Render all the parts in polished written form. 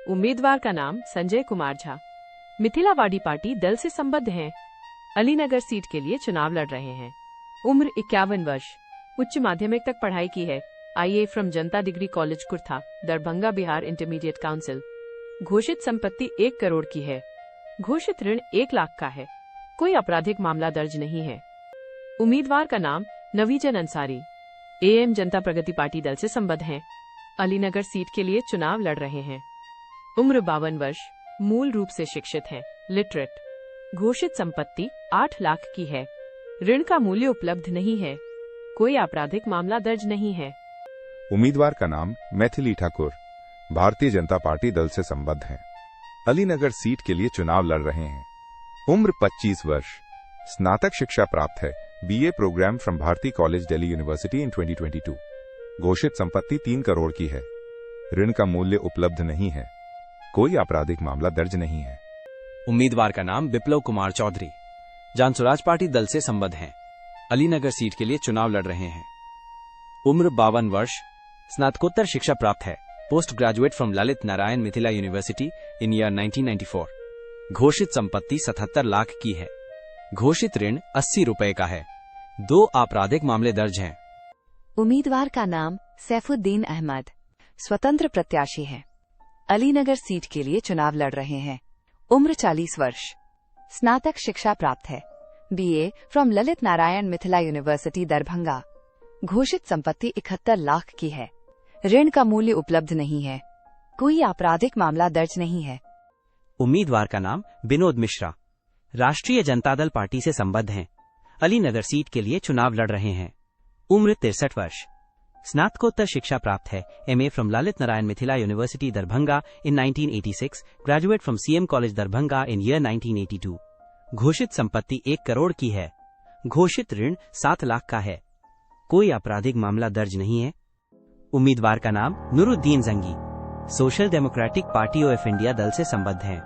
उम्मीदवार का नाम संजय कुमार झा। मिथिलावादी पार्टी दल से संबद्ध हैं। अलीनगर सीट के लिए चुनाव लड़ रहे हैं। उम्र 51 वर्ष। उच्च माध्यमिक तक पढ़ाई की है। IA from Janata degree college Kurtha, Darbhanga Bihar intermediate council. घोषित संपत्ति 1 करोड़ की है। घोषित ऋण 1 लाख का है। कोई आपराधिक मामला दर्ज नहीं है। उम्मीदवार का नाम नवीजन Ansari. AM Janata Pragati party दल से संबद्ध हैं। अलीनगर सीट के लिए चुनाव लड़ रहे हैं। उम्र 52 वर्ष। मूल रूप से शिक्षित हैं, लिटरेट। घोषित संपत्ति 8 लाख की है। ऋण का मूल्य उपलब्ध नहीं है। कोई आपराधिक मामला दर्ज नहीं है। उम्मीदवार का नाम मैथिली ठाकुर, भारतीय जनता पार्टी दल से संबद्ध हैं। अलीनगर सीट के लिए चुनाव लड़ रहे हैं। उम्र 25 वर्ष। स्नातक शिक्षा प्राप्त है। BA programme from Bharati College Delhi University in 2022। घोषित संपत्ति 3 करोड़ की है। ऋण का मूल्य उपलब्ध नहीं है। कोई आपराधिक मामला दर्ज नहीं है। उम्मीदवार का नाम विप्लव कुमार चौधरी, जन स्वराज पार्टी दल से संबद्ध हैं। अलीनगर सीट के लिए चुनाव लड़ रहे हैं। उम्र 52 वर्ष। स्नातकोत्तर शिक्षा प्राप्त है। Post graduate from Lalit Narayan Mithila university in year 1994। घोषित संपत्ति 77 लाख की है। घोषित ऋण 80 रुपए का है। 2 आपराधिक मामले दर्ज हैं। उम्मीदवार का नाम सैफुद्दीन अहमद, स्वतंत्र प्रत्याशी है। अलीनगर सीट के लिए चुनाव लड़ रहे हैं। उम्र 40 वर्ष। स्नातक शिक्षा प्राप्त है। BA from Lalit Narayan Mithila University Darbhanga. घोषित संपत्ति 71 लाख की है। ऋण का मूल्य उपलब्ध नहीं है। कोई आपराधिक मामला दर्ज नहीं है। उम्मीदवार का नाम विनोद मिश्रा, राष्ट्रीय जनता दल पार्टी से संबद्ध हैं। अलीनगर सीट के लिए चुनाव लड़ रहे हैं। उम्र 63 वर्ष। स्नातकोत्तर शिक्षा प्राप्त है। MA from Lalit Narayan Mithila University Darbhanga in 1986। Graduate from CM college Darbhanga in year 1982। घोषित संपत्ति 1 करोड़ की है। घोषित ऋण 7 लाख का है। कोई आपराधिक मामला दर्ज नहीं है। उम्मीदवार का नाम Nuruddin Jangi, Social Democratic Party of India दल से संबद्ध हैं।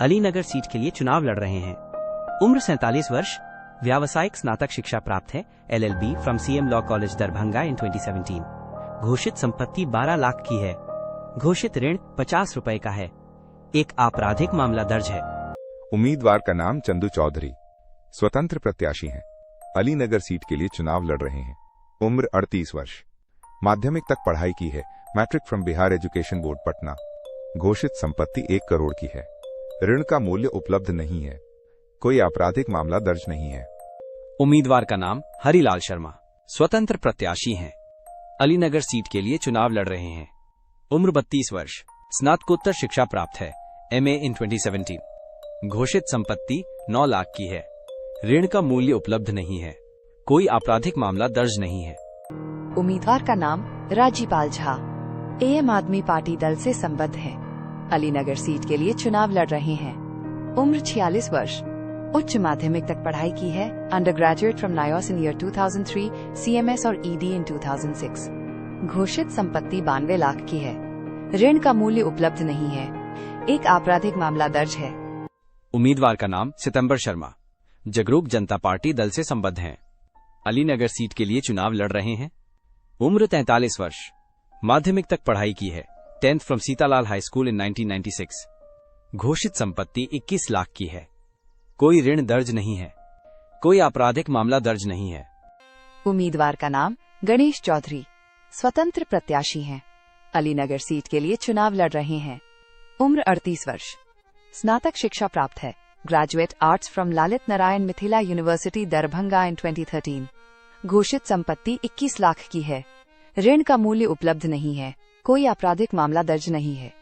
अलीनगर सीट के लिए चुनाव लड़ रहे हैं। उम्र 47 वर्ष। व्यावसायिक स्नातक शिक्षा प्राप्त है। LLB from CM Law College Darbhanga in 2017। घोषित संपत्ति 12 लाख की है। घोषित ऋण 50 रुपए का है। एक आपराधिक मामला दर्ज है। उम्मीदवार का नाम चंदू चौधरी, स्वतंत्र प्रत्याशी हैं। अलीनगर सीट के लिए चुनाव लड़ रहे हैं। उम्र 38 वर्ष। माध्यमिक तक पढ़ाई की है। Matric from Bihar education board Patna. घोषित संपत्ति 1 करोड़ की है। ऋण का मूल्य उपलब्ध नहीं है। कोई आपराधिक मामला दर्ज नहीं है। उम्मीदवार का नाम हरिलाल शर्मा, स्वतंत्र प्रत्याशी हैं। अलीनगर सीट के लिए चुनाव लड़ रहे हैं। उम्र 32 वर्ष। स्नातकोत्तर शिक्षा प्राप्त है। MA इन 2017। घोषित संपत्ति 9 लाख की है। ऋण का मूल्य उपलब्ध नहीं है। कोई आपराधिक मामला दर्ज नहीं है। उम्मीदवार का नाम राजीपाल झा, AM आदमी पार्टी दल से संबद्ध है। अलीनगर सीट के लिए चुनाव लड़ रहे हैं। उम्र 46 वर्ष। उच्च माध्यमिक तक पढ़ाई की है। Undergraduate from NIOS in year 2003, CMS और ED इन 2006। घोषित संपत्ति 92 लाख की है। ऋण का मूल्य उपलब्ध नहीं है। एक आपराधिक मामला दर्ज है। उम्मीदवार का नाम सितंबर शर्मा, जगरूक जनता पार्टी दल से संबद्ध हैं। अलीनगर सीट के लिए चुनाव लड़ रहे हैं। उम्र 43 वर्ष। माध्यमिक तक पढ़ाई की है। 10th from Sitalal high school in 1996। घोषित संपत्ति 21 लाख की है। कोई ऋण दर्ज नहीं है। कोई आपराधिक मामला दर्ज नहीं है। उम्मीदवार का नाम गणेश चौधरी, स्वतंत्र प्रत्याशी हैं। अलीनगर सीट के लिए चुनाव लड़ रहे हैं। उम्र 38 वर्ष। स्नातक शिक्षा प्राप्त है। Graduate arts from Lalit Narayan Mithila University Darbhanga in 2013। घोषित संपत्ति 21 लाख की है। ऋण का मूल्य उपलब्ध नहीं है। कोई आपराधिक मामला दर्ज नहीं है।